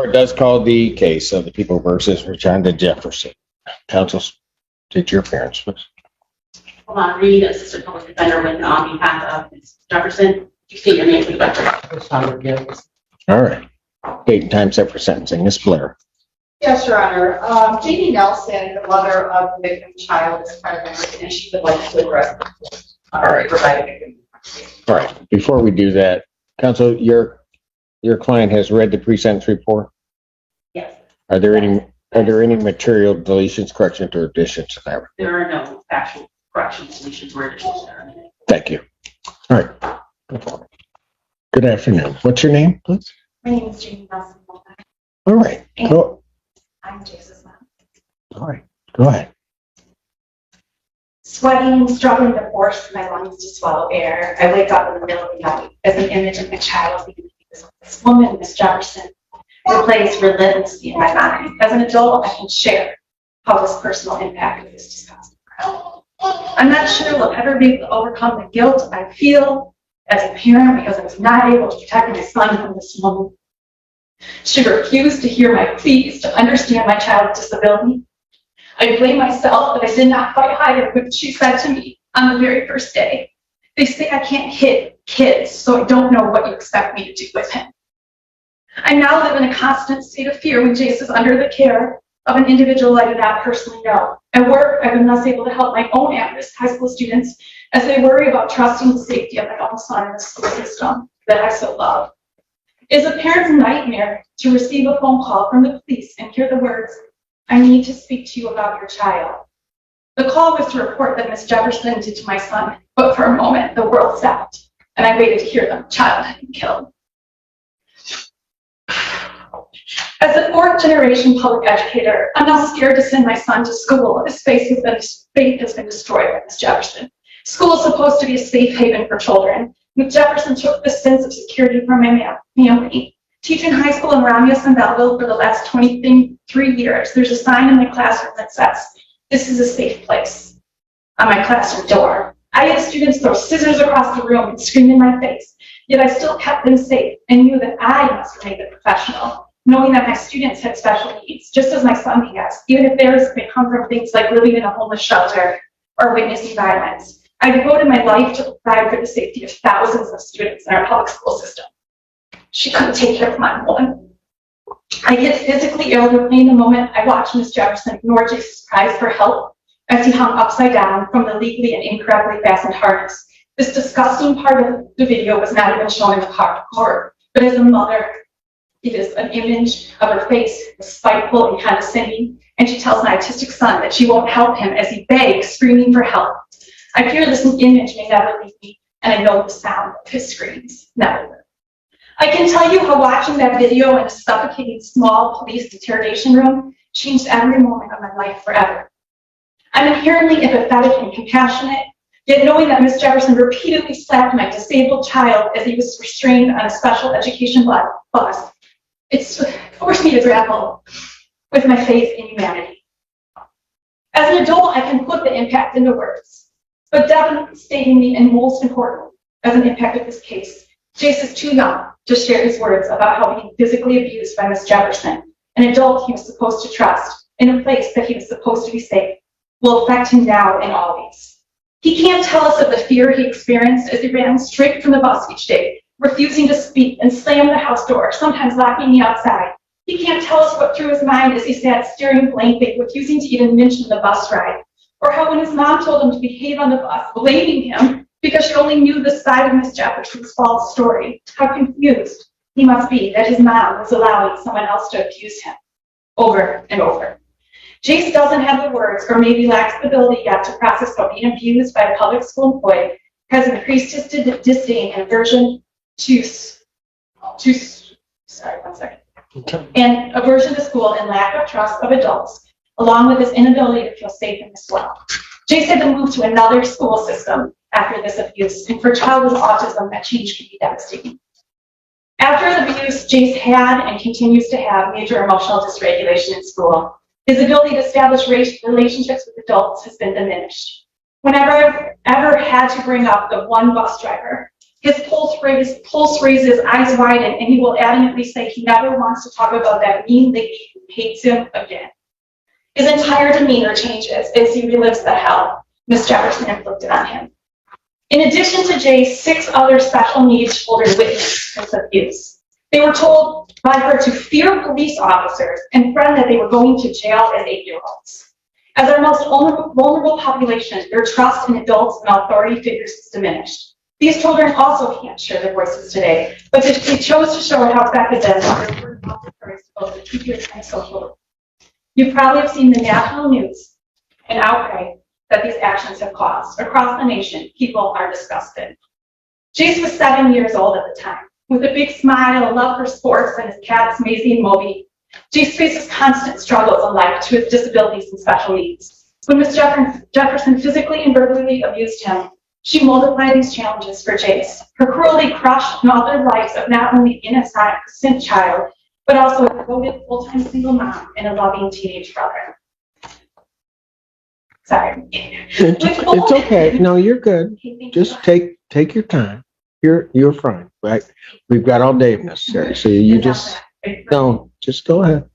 Court does call the case of the People versus Rashonda Jefferson. Counsel, state your appearance, please. Hold on, Reed, Assistant Public Defender, with on behalf of Ms. Jefferson. You state your name for the record. All right. Date and time set for sentencing. Ms. Blair. Yes, Your Honor. Jamie Nelson, the mother of the victim's child, is present, and she would like to address the All right. All right. Before we do that, counsel, your client has read the pre-sentence report. Yes. Are there any material deletions, corrections, or additions to that? There are no factual corrections, deletions, or additions there. Thank you. All right. Good afternoon. What's your name, please? My name is Jamie Nelson. All right. Go. I'm Jace's mom. All right. Go ahead. Sweating, struggling to force my lungs to swallow air. I wake up in the middle of the night as an image of my child being abused. This woman, Miss Jefferson, replays relentlessly in my mind. As an adult, I can share how this personal impact of this disgusting crime. I'm not sure we'll ever be able to overcome the guilt I feel as a parent because I was not able to protect my son from this woman. She refused to hear my pleas to understand my child's disability. I blame myself that I did not fight higher with what she said to me on the very first day. They say I can't hit kids, so I don't know what you expect me to do with him. I now live in a constant state of fear when Jace is under the care of an individual I do not personally know. At work, I've been less able to help my own at-risk high school students as they worry about trusting the safety of my own son in the school system that I so love. It is a parent's nightmare to receive a phone call from the police and hear the words, "I need to speak to you about your child." The call was to report that Miss Jefferson did to my son, but for a moment, the world stopped, and I waited to hear that the child had been killed. As a fourth-generation public educator, I'm now scared to send my son to school. His faith has been destroyed by Miss Jefferson. School is supposed to be a safe haven for children. Miss Jefferson took this sense of security from my family. Teaching high school in Romulus and Belleville for the last 23 years, there's a sign in my classroom that says, "This is a safe place," on my classroom door. I had students throw scissors across the room and scream in my face, yet I still kept them safe and knew that I must remain the professional, knowing that my students had special needs, just as my son has, even if theirs may come from things like living in a homeless shelter or witnessing violence. I devoted my life to provide for the safety of thousands of students in our public school system. She couldn't take care of my one. I get physically ill replaying the moment I watched Miss Jefferson ignore Jace's cries for help as he hung upside down from the legally and incorrectly fastened harness. This disgusting part of the video was not even shown in the court, but as a mother, it is an image of her face, spiteful and condescending, and she tells my autistic son that she won't help him as he begs, screaming for help. I fear this image may never leave me, and I know the sound of his screams never will. I can tell you how watching that video in a suffocating small police interrogation room changed every moment of my life forever. I'm inherently empathetic and compassionate, yet knowing that Miss Jefferson repeatedly slapped my disabled child as he was restrained on a special education bus, it's forced me to grapple with my faith in humanity. As an adult, I can put the impact into words, but devastating me and most important as an impact of this case, Jace is too young to share his words about how being physically abused by Miss Jefferson, an adult he was supposed to trust, in a place that he was supposed to be safe, will affect him now and always. He can't tell us of the fear he experienced as he ran straight from the bus each day, refusing to speak and slammed the house door, sometimes locking me outside. He can't tell us what through his mind as he sat staring blankly, refusing to even mention the bus ride, or how when his mom told him to behave on the bus, blaming him because she only knew the side of Miss Jefferson's false story, how confused he must be that his mom was allowing someone else to abuse him over and over. Jace doesn't have the words, or maybe lacks the ability yet to process how being abused by a public school employee has increased his disdain and aversion and aversion to school and lack of trust of adults, along with his inability to feel safe in this world. Jace had to move to another school system after this abuse, and for a child with autism, that change can be devastating. After the abuse, Jace had and continues to have major emotional dysregulation in school. His ability to establish relationships with adults has been diminished. Whenever I've ever had to bring up the one bus driver His pulse raises, eyes widen, and he will adamantly say he never wants to talk about that mean lady who hates him again. His entire demeanor changes as he relives the hell Miss Jefferson inflicted on him. In addition to Jay, 6 other special needs children witnessed this abuse. They were told by her to fear police officers and threaten that they were going to jail as 8-year-olds. As our most vulnerable population, their trust in adults and authority figures is diminished. These children also can't share their voices today, but they chose to show how effective their word of courage to both the teachers and social. You probably have seen the national news and outcry that these actions have caused. Across the nation, people are disgusted. Jace was 7 years old at the time. With a big smile, a love for sports, and his cats, Maisie and Moby, Jace faces constant struggles in life to his disabilities and special needs. When Miss Jefferson physically and verbally abused him, she multiplied these challenges for Jace. Her cruelty crushed and altered the lives of not only an innocent child, but also a devoted full-time single mom and a loving teenage brother. Sorry. It's okay. No, you're good. Just take your time. You're fine, right? We've got all day if necessary. So you just go ahead.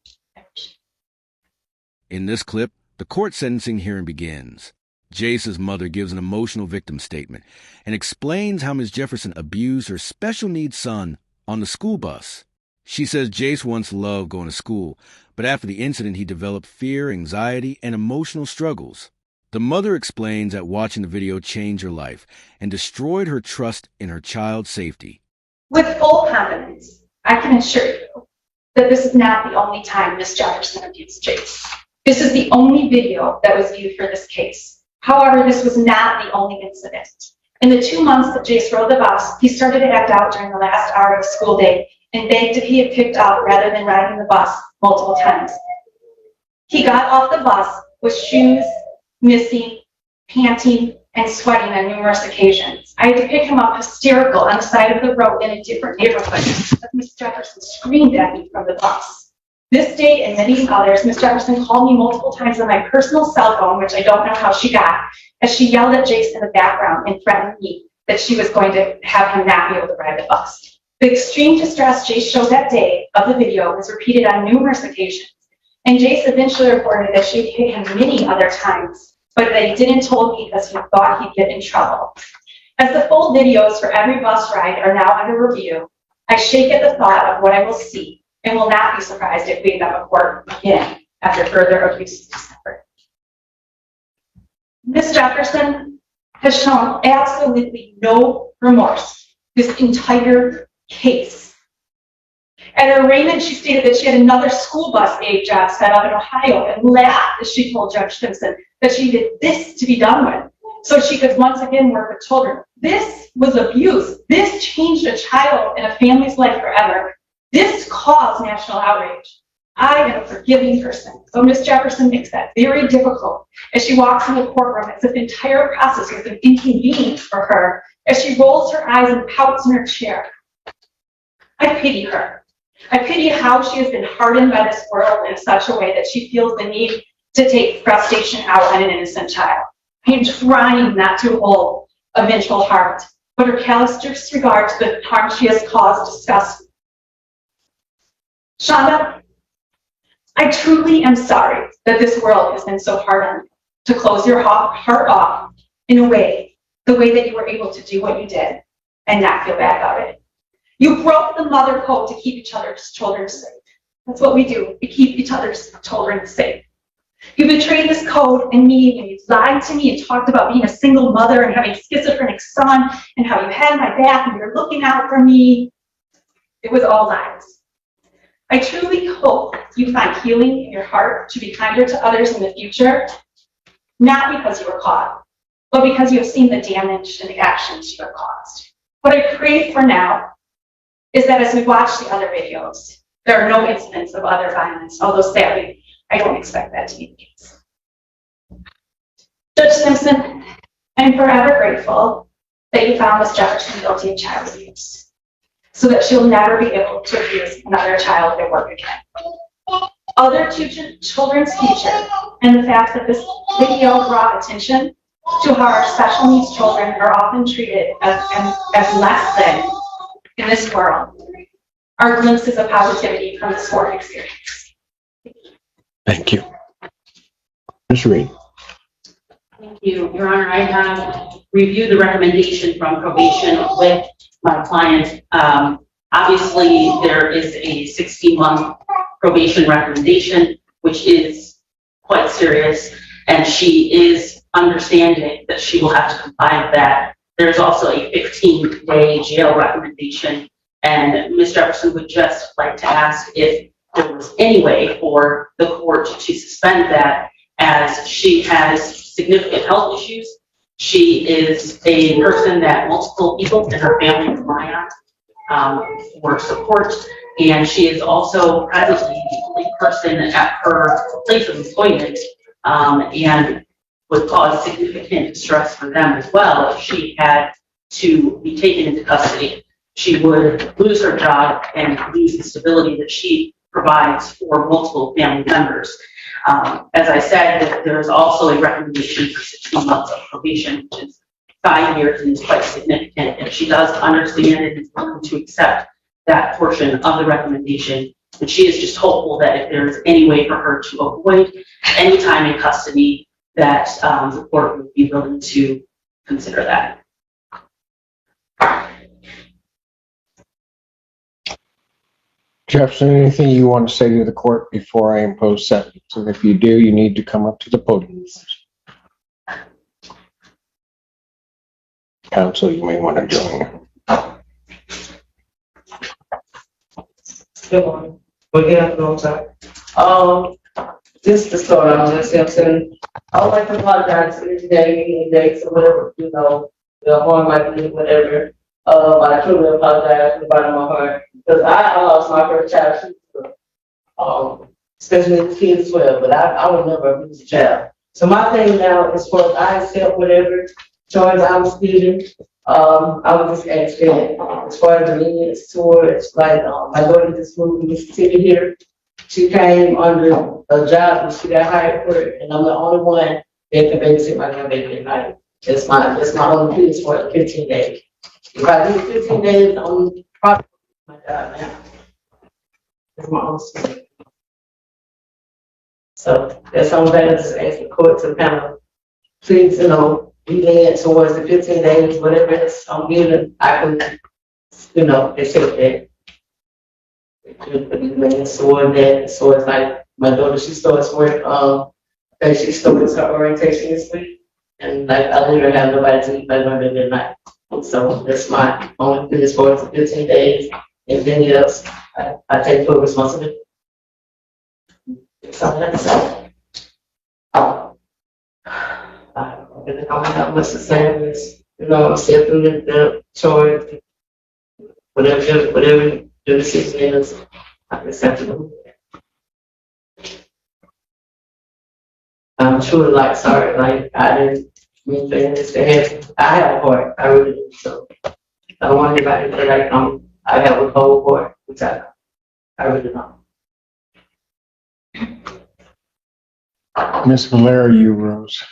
In this clip, the court sentencing hearing begins. Jace's mother gives an emotional victim statement and explains how Ms. Jefferson abused her special needs son on the school bus. She says Jace once loved going to school, but after the incident, he developed fear, anxiety, and emotional struggles. The mother explains that watching the video changed her life and destroyed her trust in her child's safety. With full confidence, I can assure you that this is not the only time Ms. Jefferson abused Jace. This is the only video that was viewed for this case. However, this was not the only incident. In the 2 months that Jace rode the bus, he started to act out during the last hour of school day and begged to be picked up rather than riding the bus multiple times. He got off the bus with shoes missing, panting, and sweating on numerous occasions. I had to pick him up hysterical on the side of the road in a different neighborhood as Miss Jefferson screamed at me from the bus. This day and many others, Ms. Jefferson called me multiple times on my personal cell phone, which I don't know how she got, as she yelled at Jace in the background and threatened me that she was going to have him not be able to ride the bus. The extreme distress Jace showed that day of the video was repeated on numerous occasions, and Jace eventually reported that she hit him many other times, but that he didn't tell me because he thought he'd get in trouble. As the full videos for every bus ride are now under review, I shake at the thought of what I will see, and will not be surprised if we end up in court again after further abuse is discovered. Ms. Jefferson has shown absolutely no remorse this entire case. At her arraignment, she stated that she had another school bus aid job set up in Ohio and laughed as she told Judge Simpson that she did this to be done with, so she could once again work with children. This was abuse. This changed a child and a family's life forever. This caused national outrage. I am a forgiving person, so Ms. Jefferson makes that very difficult as she walks in the courtroom as if the entire process was an inconvenience for her as she rolls her eyes and pouts in her chair. I pity her. I pity how she has been hardened by this world in such a way that she feels the need to take frustration out on an innocent child. I am trying not to hold a vengeful heart, but her callous disregard to the harm she has caused disgusts me. Shonda, I truly am sorry that this world has been so hard on you to close your heart off in a way, the way that you were able to do what you did and not feel bad about it. You broke the mother code to keep each other's children safe. That's what we do. We keep each other's children safe. You betrayed this code and me when you lied to me and talked about being a single mother and having a schizophrenic son and how you had my back and you're looking out for me. It was all lies. I truly hope you find healing in your heart to be kinder to others in the future, not because you were caught, but because you have seen the damage and the actions you have caused. What I pray for now is that as we watch the other videos, there are no incidents of other violence, although sadly, I don't expect that to be the case. Judge Simpson, I'm forever grateful that you found Ms. Jefferson guilty of child abuse, so that she'll never be able to abuse another child at work again. Other children's future and the fact that this video brought attention to how our special needs children are often treated as less than in this world are glimpses of positivity from this court experience. Thank you. Ms. Reed. Thank you, Your Honor. I have reviewed the recommendation from probation with my client. Obviously, there is a 16-month probation recommendation, which is quite serious, and she is understanding that she will have to comply with that. There's also a 15-day jail recommendation, and Ms. Jefferson would just like to ask if there was any way for the court to suspend that, as she has significant health issues. She is a person that multiple people in her family rely on for support, and she is also presently the only person at her place of employment, and would cause significant distress for them as well if she had to be taken into custody. She would lose her job and lose the stability that she provides for multiple family members. As I said, there's also a recommendation for 16 months of probation, which is 5 years and is quite significant. And she does understand and is willing to accept that portion of the recommendation. And she is just hopeful that if there's any way for her to avoid any time in custody, that the court would be willing to consider that. Jefferson, anything you want to say to the court before I impose sentence? And if you do, you need to come up to the podium. Counsel, you may want to join. Good morning. Just to start off, Ms. Simpson, I would like to apologize to this day, any dates or whatever, the harm might be, whatever. I truly apologize from the bottom of my heart, because I lost my first child, especially the kids 12, but I would never abuse a child. So my thing now is for I accept whatever charge I was given. I would just ask that as far as the lenience towards, like, my daughter just moved to Mississippi here. She came under a job and she got hired for it, and I'm the only one that can babysit my grandbaby at night. That's my only piece for 15 days. If I do 15 days, I'm probably my job now. That's my own story. So that's all that is, ask the court to kind of please, be lenient towards the 15 days, whatever it's I'm given, I can, accept that. So it's like my daughter, she starts work, she starts her orientation this week, and like I literally have nobody to eat my grandbaby at night. So that's my only thing as far as the 15 days. Anything else, I take full responsibility. So that's all. I don't have much to say. Accepting the choice, whatever the decision is, I accept it. I'm truly sorry, I didn't mean for this to happen. I have a heart, I really do. So I don't want anybody to feel like I have a cold heart, which I really don't. Ms. Valera, you rose.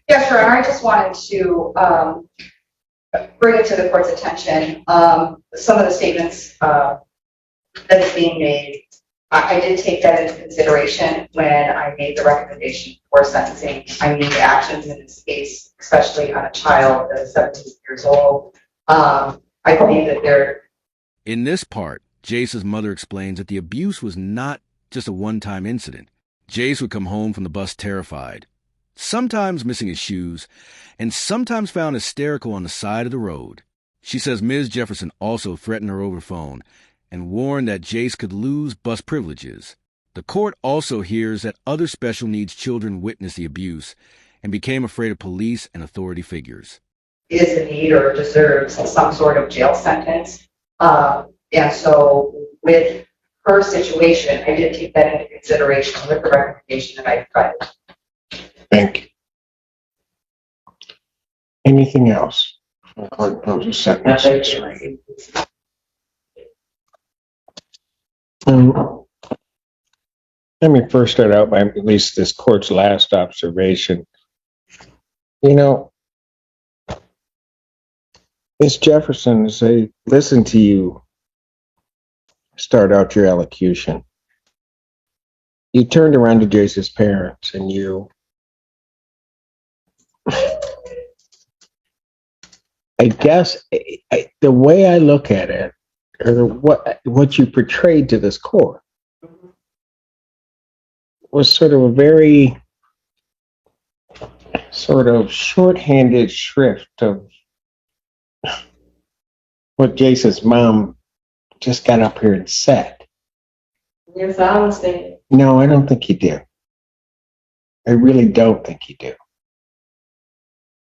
Yes, sir. I just wanted to bring it to the court's attention. Some of the statements that is being made, I did take that into consideration when I made the recommendation for sentencing. I made actions in this case, especially on a child that is 17 years old. I believe that they're... In this part, Jace's mother explains that the abuse was not just a one-time incident. Jace would come home from the bus terrified, sometimes missing his shoes, and sometimes found hysterical on the side of the road. She says Ms. Jefferson also threatened her over phone and warned that Jace could lose bus privileges. The court also hears that other special needs children witnessed the abuse and became afraid of police and authority figures. Is in need or deserves some sort of jail sentence. And so with her situation, I did take that into consideration with the recommendation that I provided. Thank you. Anything else? The court imposes sentence. Let me first start out by at least this court's last observation. Miss Jefferson, as I listen to you start out your elocution, you turned around to Jace's parents and I guess the way I look at it, or what you portrayed to this court, was sort of a very sort of shorthanded shrift of what Jace's mom just got up here and said. Yes, I understand. No, I don't think you do. I really don't think you do.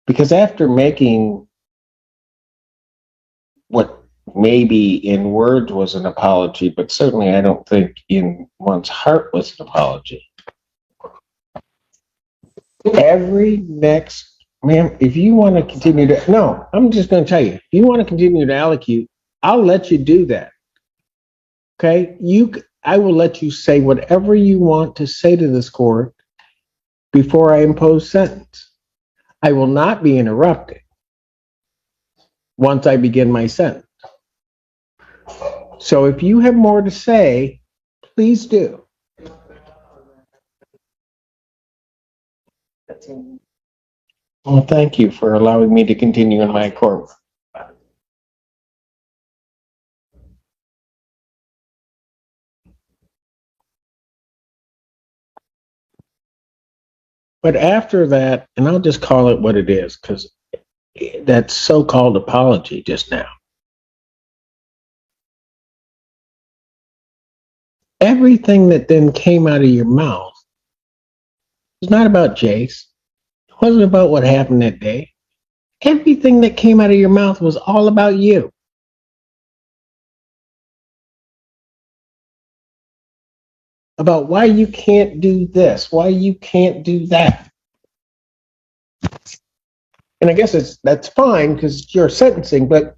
Because after making what maybe in words was an apology, but certainly I don't think in one's heart was an apology. Every next, ma'am, if you want to continue to, no, I'm just going to tell you, if you want to continue to allocute, I'll let you do that. Okay? I will let you say whatever you want to say to this court before I impose sentence. I will not be interrupted once I begin my sentence. So if you have more to say, please do. Well, thank you for allowing me to continue in my court. But after that, and I'll just call it what it is, because that so-called apology just now. Everything that then came out of your mouth was not about Jace. It wasn't about what happened that day. Everything that came out of your mouth was all about you. About why you can't do this, why you can't do that. And I guess that's fine because you're sentencing, but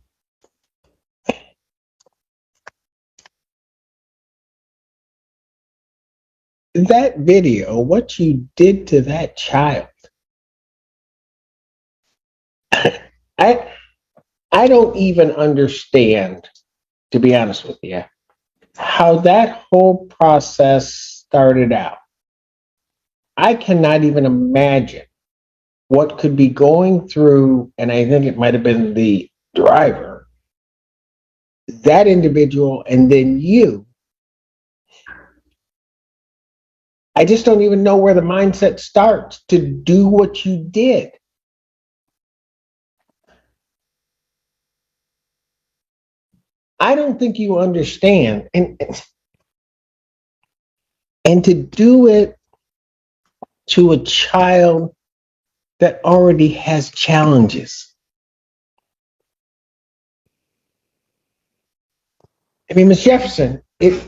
that video, what you did to that child, I don't even understand, to be honest with you, how that whole process started out. I cannot even imagine what could be going through, and I think it might have been the driver, that individual, and then you. I just don't even know where the mindset starts to do what you did. I don't think you understand. And to do it to a child that already has challenges. I mean, Ms. Jefferson, it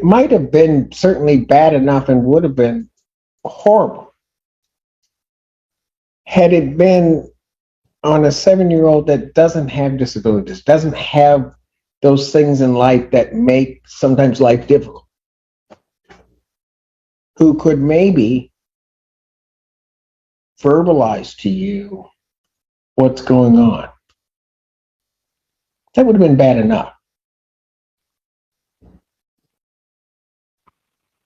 might have been certainly bad enough and would have been horrible had it been on a 7-year-old that doesn't have disabilities, doesn't have those things in life that make sometimes life difficult, who could maybe verbalize to you what's going on. That would have been bad enough.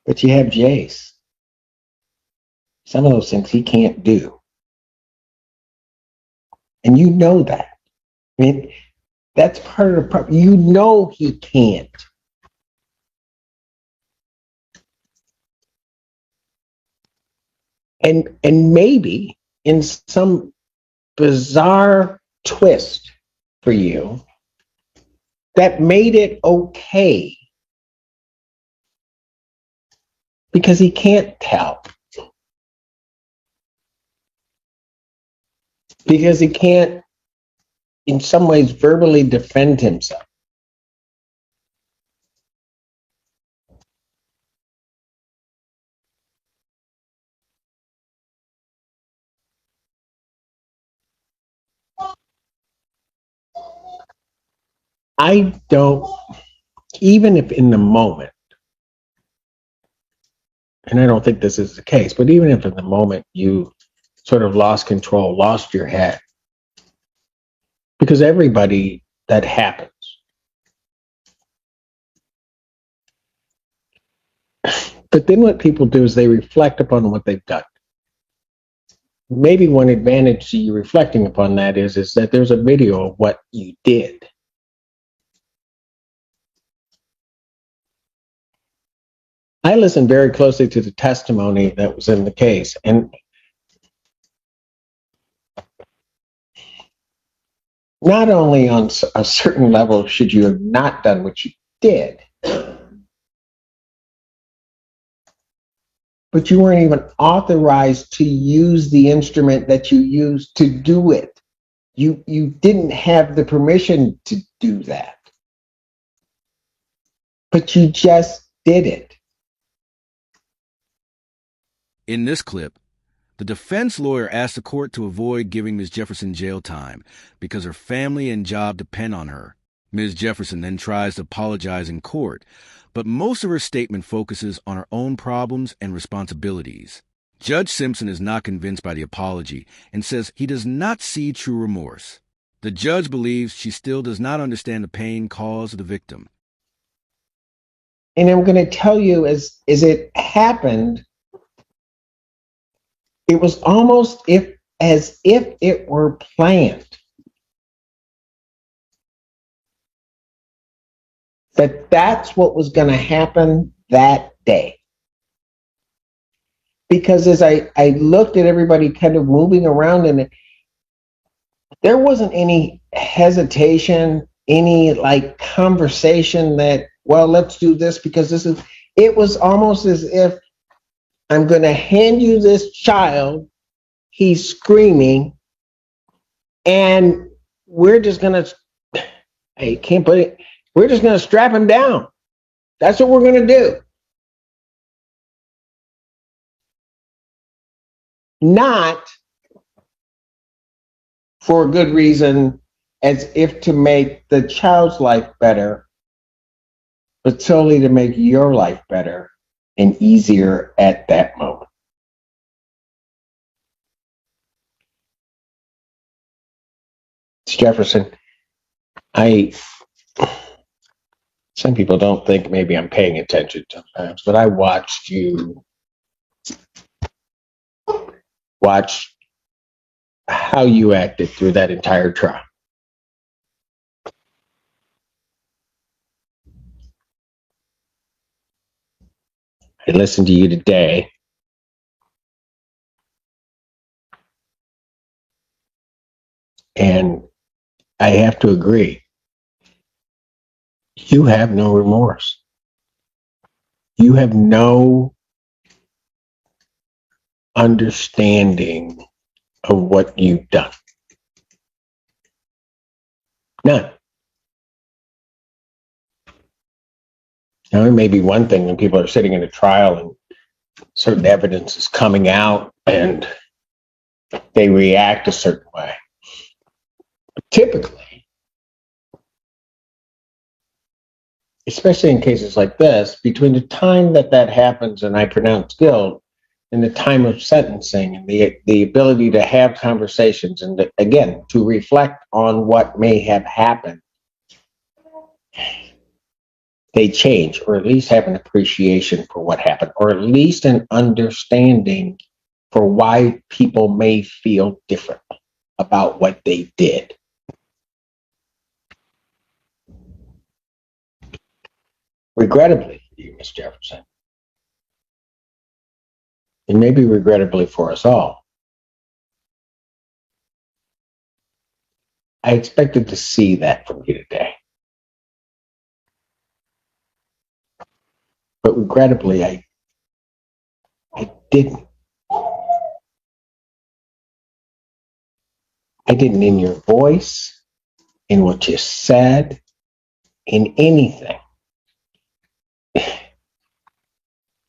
But you have Jace. Some of those things he can't do. And you know that. I mean, that's part of the problem. You know he can't. And maybe in some bizarre twist for you that made it okay because he can't tell. Because he can't, in some ways, verbally defend himself. I don't, even if in the moment, and I don't think this is the case, but even if in the moment you sort of lost control, lost your head, because everybody that happens. But then what people do is they reflect upon what they've done. Maybe one advantage to you reflecting upon that is that there's a video of what you did. I listened very closely to the testimony that was in the case, and not only on a certain level should you have not done what you did, but you weren't even authorized to use the instrument that you used to do it. You didn't have the permission to do that, but you just did it. In this clip, the defense lawyer asked the court to avoid giving Ms. Jefferson jail time because her family and job depend on her. Ms. Jefferson then tries to apologize in court, but most of her statement focuses on her own problems and responsibilities. Judge Simpson is not convinced by the apology and says he does not see true remorse. The judge believes she still does not understand the pain caused the victim. And I'm going to tell you, as it happened, it was almost as if it were planned. That's what was going to happen that day. Because as I looked at everybody kind of moving around, and there wasn't any hesitation, any like conversation that, well, let's do this because this is, it was almost as if I'm going to hand you this child, he's screaming, and we're just going to, I can't put it, we're just going to strap him down. That's what we're going to do. Not for a good reason, as if to make the child's life better, but solely to make your life better and easier at that moment. It's Jefferson, some people don't think maybe I'm paying attention sometimes, but I watched you watch how you acted through that entire trial. I listened to you today. And I have to agree, you have no remorse. You have no understanding of what you've done. None. Now, it may be one thing when people are sitting in a trial and certain evidence is coming out and they react a certain way. But typically, especially in cases like this, between the time that happens and I pronounce guilt and the time of sentencing and the ability to have conversations and again, to reflect on what may have happened, they change, or at least have an appreciation for what happened, or at least an understanding for why people may feel differently about what they did. Regrettably for you, Ms. Jefferson, and maybe regrettably for us all, I expected to see that from you today. But regrettably, I didn't. I didn't in your voice, in what you said, in anything,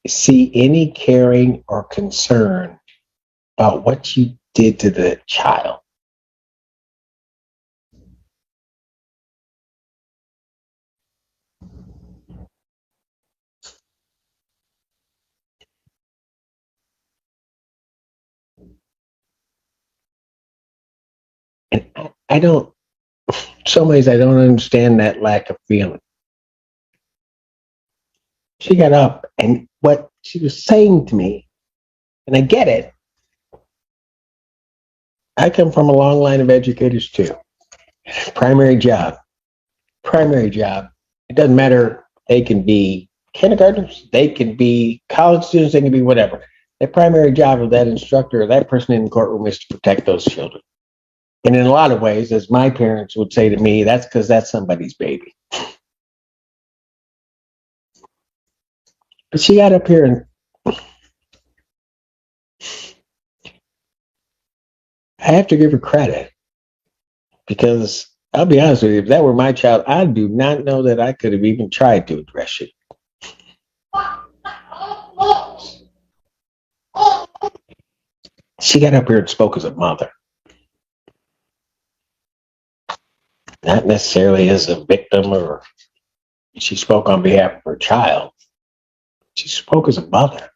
see any caring or concern about what you did to the child. And I don't, some ways I don't understand that lack of feeling. She got up, and what she was saying to me, and I get it. I come from a long line of educators too. Primary job. It doesn't matter. They can be kindergartners, they can be college students, they can be whatever. The primary job of that instructor or that person in the courtroom is to protect those children. And in a lot of ways, as my parents would say to me, that's because that's somebody's baby. But she got up here and I have to give her credit because I'll be honest with you, if that were my child, I do not know that I could have even tried to address it. She got up here and spoke as a mother, not necessarily as a victim, or she spoke on behalf of her child. She spoke as a mother.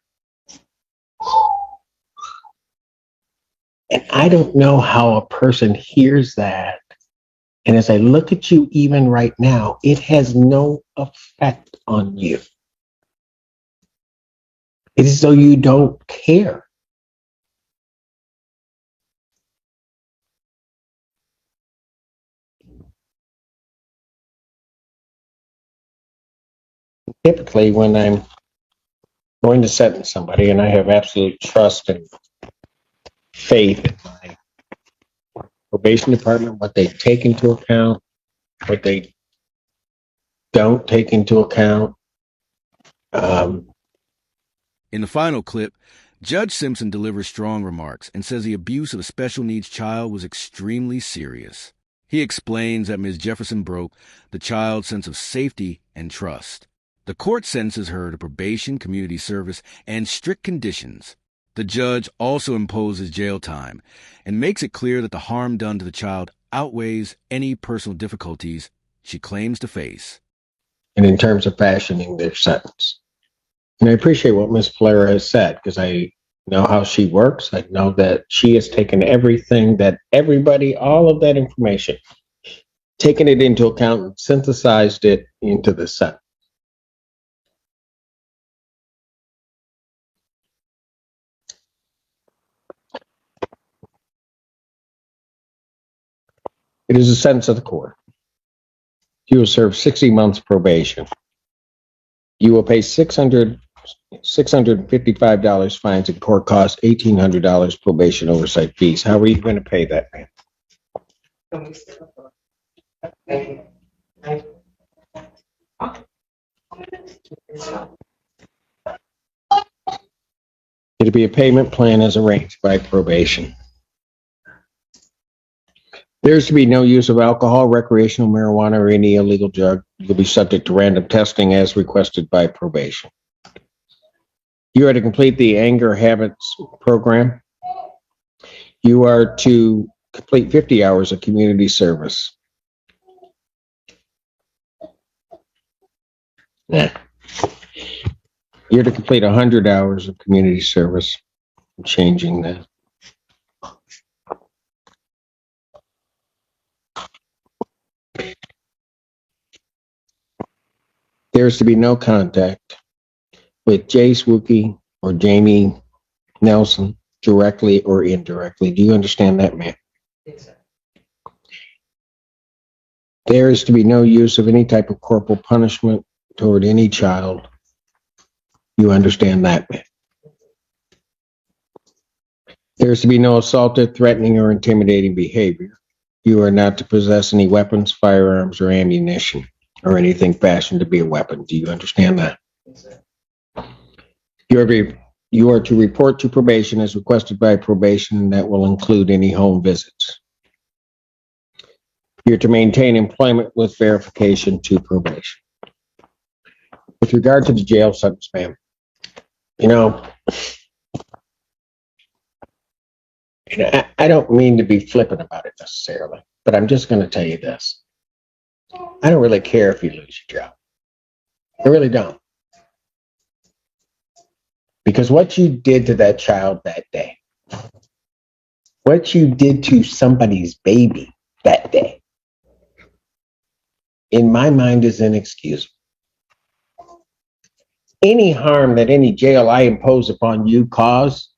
And I don't know how a person hears that. And as I look at you even right now, it has no effect on you. It is as though you don't care. Typically, when I'm going to sentence somebody and I have absolute trust and faith in my probation department, what they take into account, what they don't take into account. In the final clip, Judge Simpson delivers strong remarks and says the abuse of a special needs child was extremely serious. He explains that Ms. Jefferson broke the child's sense of safety and trust. The court sentences her to probation, community service, and strict conditions. The judge also imposes jail time and makes it clear that the harm done to the child outweighs any personal difficulties she claims to face. And in terms of fashioning their sentence. And I appreciate what Ms. Polera has said because I know how she works. I know that she has taken everything that everybody, all of that information, taken it into account and synthesized it into the sentence. It is a sentence of the court. You will serve 60 months probation. You will pay $655 fines and court costs, $1,800 probation oversight fees. How are you going to pay that, man? It'll be a payment plan as arranged by probation. There's to be no use of alcohol, recreational marijuana, or any illegal drug. You'll be subject to random testing as requested by probation. You are to complete the anger habits program. You are to complete 50 hours of community service. You're to complete 100 hours of community service. I'm changing that. There's to be no contact with Jace Wookie or Jamie Nelson, directly or indirectly. Do you understand that, ma'am? Yes, sir. There is to be no use of any type of corporal punishment toward any child. You understand that, ma'am? There is to be no assaultive, threatening, or intimidating behavior. You are not to possess any weapons, firearms, or ammunition, or anything fashioned to be a weapon. Do you understand that? Yes, sir. You are to report to probation as requested by probation, and that will include any home visits. You're to maintain employment with verification to probation. With regard to the jail sentence, ma'am, you know, I don't mean to be flippant about it necessarily, but I'm just going to tell you this. I don't really care if you lose your job. I really don't. Because what you did to that child that day, what you did to somebody's baby that day, in my mind, is inexcusable. Any harm that any jail I impose upon you causes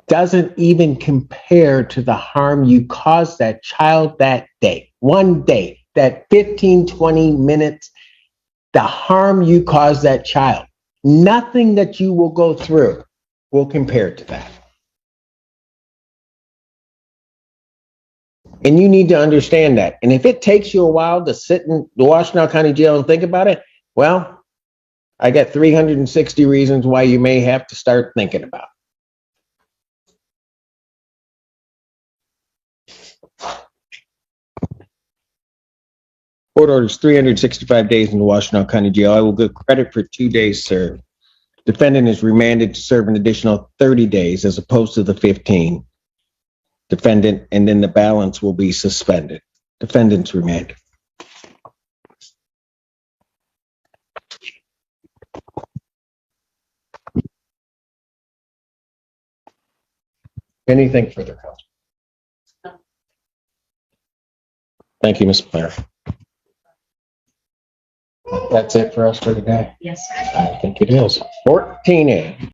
doesn't even compare to the harm you caused that child that day. One day, that 15, 20 minutes, the harm you caused that child. Nothing that you will go through will compare to that. And you need to understand that. And if it takes you a while to sit in the Washtenaw County Jail and think about it, well, I got 360 reasons why you may have to start thinking about it. Court orders 365 days in the Washtenaw County Jail. I will give credit for 2 days served. Defendant is remanded to serve an additional 30 days as opposed to the 15. Defendant, and then the balance will be suspended. Defendant's remanded. Anything further, Counsel? Thank you, Ms. Blair. That's it for us for today. Yes. I think it is. 14A.